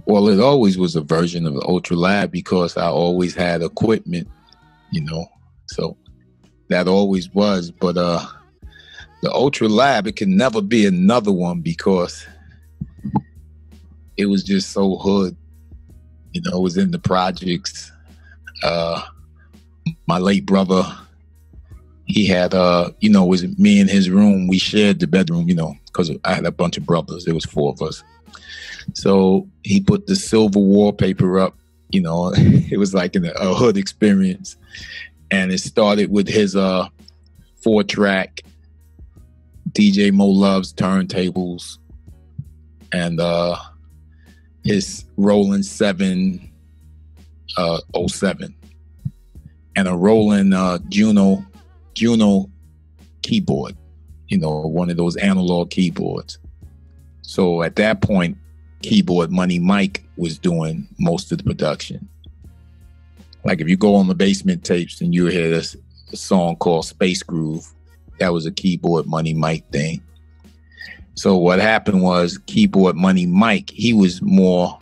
Well, it always was a version of the Ultra Lab because I always had equipment, you know. So that always was. But the Ultra Lab, it can never be another one because it was just so hood. You know, it was in the projects. My late brother, he had, you know, it was me in his room. We shared the bedroom, you know, because I had a bunch of brothers. There was 4 of us. So he put the silver wallpaper up, you know, it was like a hood experience. And it started with his 4-track DJ Mo Love's turntables and his Roland 7 07 and a Roland Juno keyboard, you know, one of those analog keyboards. So at that point, Keyboard Money Mike was doing most of the production. Like if you go on the Basement tapes and you hear this a song called Space Groove, that was a Keyboard Money Mike thing. So what happened was Keyboard Money Mike, he was more,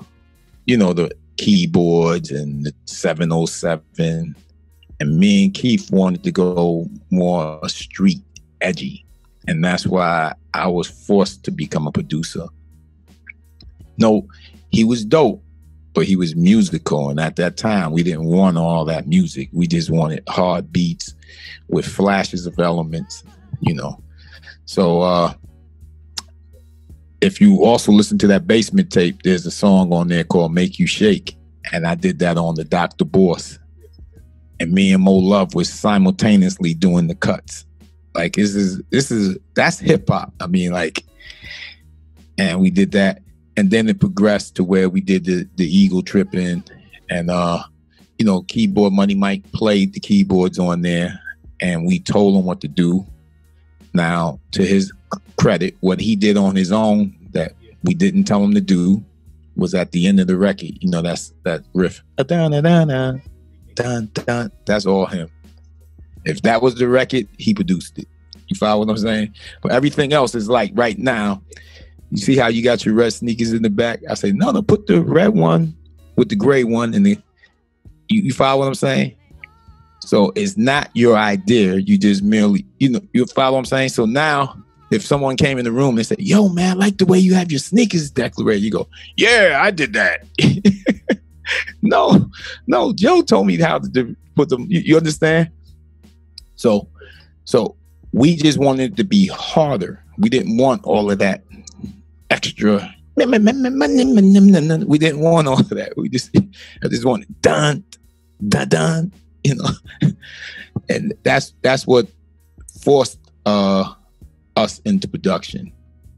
you know, the keyboards and the 707. And me and Keith wanted to go more street edgy. And that's why I was forced to become a producer. No, he was dope, but he was musical. And at that time, we didn't want all that music. We just wanted hard beats with flashes of elements, you know. So if you also listen to that Basement tape, there's a song on there called Make You Shake. And I did that on the Dr. Boss. And me and Mo Love was simultaneously doing the cuts. Like that's hip hop. I mean, like, and we did that. And then it progressed to where we did the Eagle Tripping, and you know, Keyboard Money Mike played the keyboards on there, and we told him what to do. Now, to his credit, what he did on his own that we didn't tell him to do was at the end of the record. You know, that's that riff. Dun, dun. That's all him. If that was the record, he produced it. You follow what I'm saying? But everything else is like right now. You see how you got your red sneakers in the back? I say, no, put the red one with the gray one in the. You follow what I'm saying? So it's not your idea. You just merely, you know, you follow what I'm saying? So now, if someone came in the room and said, yo, man, I like the way you have your sneakers decorated, you go, yeah, I did that. No, Joe told me how to put them. You understand? So we just wanted it to be harder. We didn't want all of that extra. We didn't want all of that. I just wanted dun, you know. And that's what forced us into production.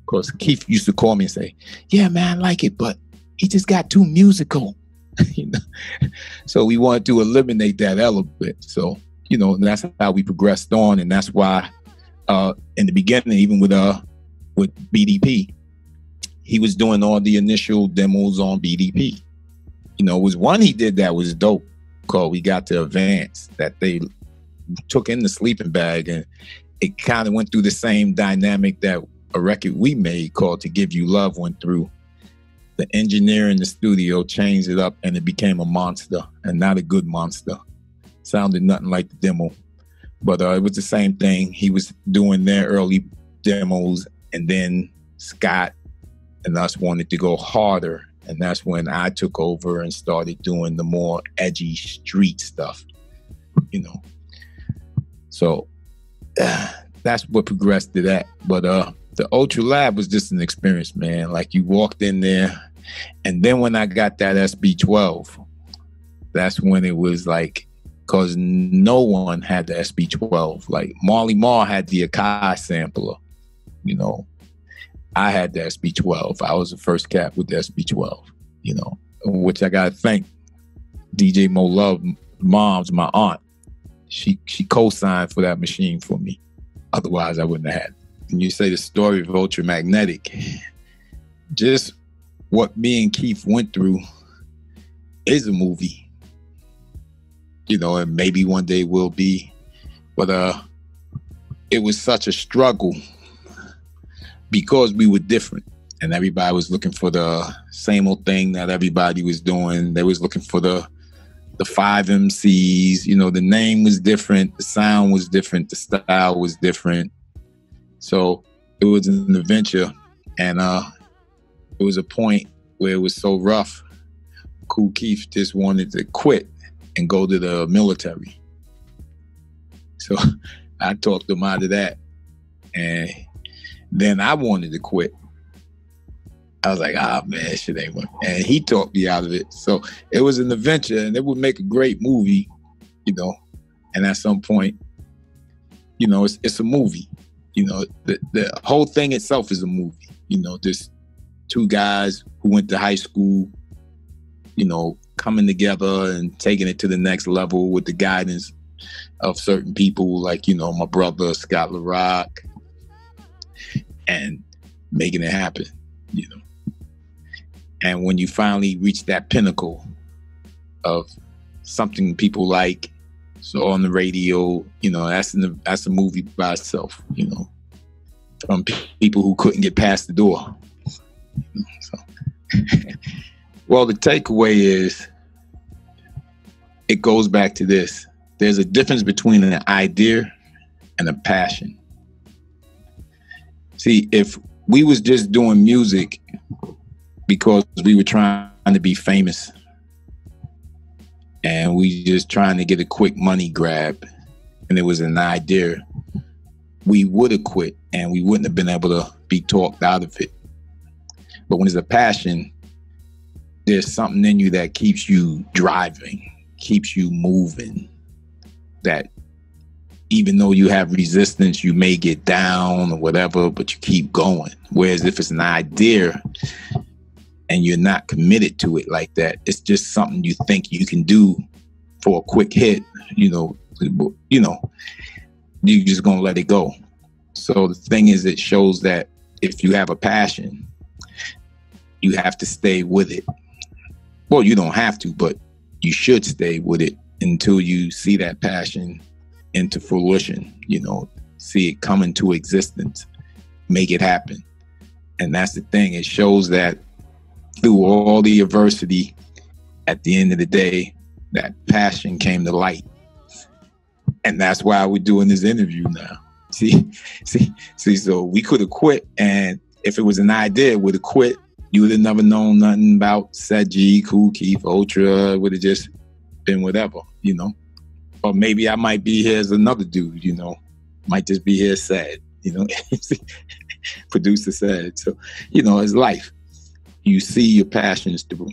Because Keith used to call me and say, yeah, man, I like it, but he just got too musical. You know? So we wanted to eliminate that element. So, you know, that's how we progressed on. And that's why in the beginning, even with BDP, he was doing all the initial demos on BDP. You know, it was one he did that was dope called We Got to Advance, that they took in the sleeping bag, and it kind of went through the same dynamic that a record we made called To Give You Love went through. The engineer in the studio changed it up and it became a monster, and not a good monster. Sounded nothing like the demo. But it was the same thing. He was doing their early demos, and then Scott and us wanted to go harder. And that's when I took over and started doing the more edgy street stuff, you know. So that's what progressed to that. But the Ultra Lab was just an experience, man. Like, you walked in there, and then when I got that SB12, that's when it was like, because no one had the SB12. Like, Marley Marl had the Akai sampler, you know. I had the SB12. I was the first cat with the SB12, you know, which I got to thank DJ Mo Love, mom's, my aunt. She co-signed for that machine for me. Otherwise, I wouldn't have had it. And you say the story of UltraMagnetic, just what me and Keith went through is a movie. You know, and maybe one day will be. But it was such a struggle because we were different. And everybody was looking for the same old thing that everybody was doing. They was looking for the 5 MCs. You know, the name was different, the sound was different, the style was different. So it was an adventure, and it was a point where it was so rough. Kool Keith just wanted to quit and go to the military. So I talked him out of that, and then I wanted to quit. I was like, man, shit ain't working. And he talked me out of it. So it was an adventure, and it would make a great movie, you know. And at some point, you know, it's a movie. You know, the whole thing itself is a movie. You know, just 2 guys who went to high school, you know, coming together and taking it to the next level with the guidance of certain people, like, you know, my brother Scott LaRock, and making it happen, you know. And when you finally reach that pinnacle of something people like, so on the radio, you know, that's a movie by itself, you know, from people who couldn't get past the door. So, well, the takeaway is, it goes back to this. There's a difference between an idea and a passion. See, if we was just doing music because we were trying to be famous and we just trying to get a quick money grab, and it was an idea, we would have quit and we wouldn't have been able to be talked out of it. But when it's a passion, there's something in you that keeps you driving, keeps you moving, that even though you have resistance, you may get down or whatever, but you keep going. Whereas if it's an idea and you're not committed to it like that, it's just something you think you can do for a quick hit, you know, you're just gonna let it go. So the thing is, it shows that if you have a passion, you have to stay with it. Well, you don't have to, but you should stay with it until you see that passion into fruition, you know, see it come into existence, make it happen. And that's the thing. It shows that through all the adversity, at the end of the day, that passion came to light. And that's why we're doing this interview now. See, so we could have quit, and if it was an idea, would have quit, you would have never known nothing about Ced-Gee, Kool Keith, Ultra. It would have just been whatever, you know. Or maybe I might be here as another dude, you know. Might just be here sad, you know. Producer said. So, you know, it's life. You see your passions through.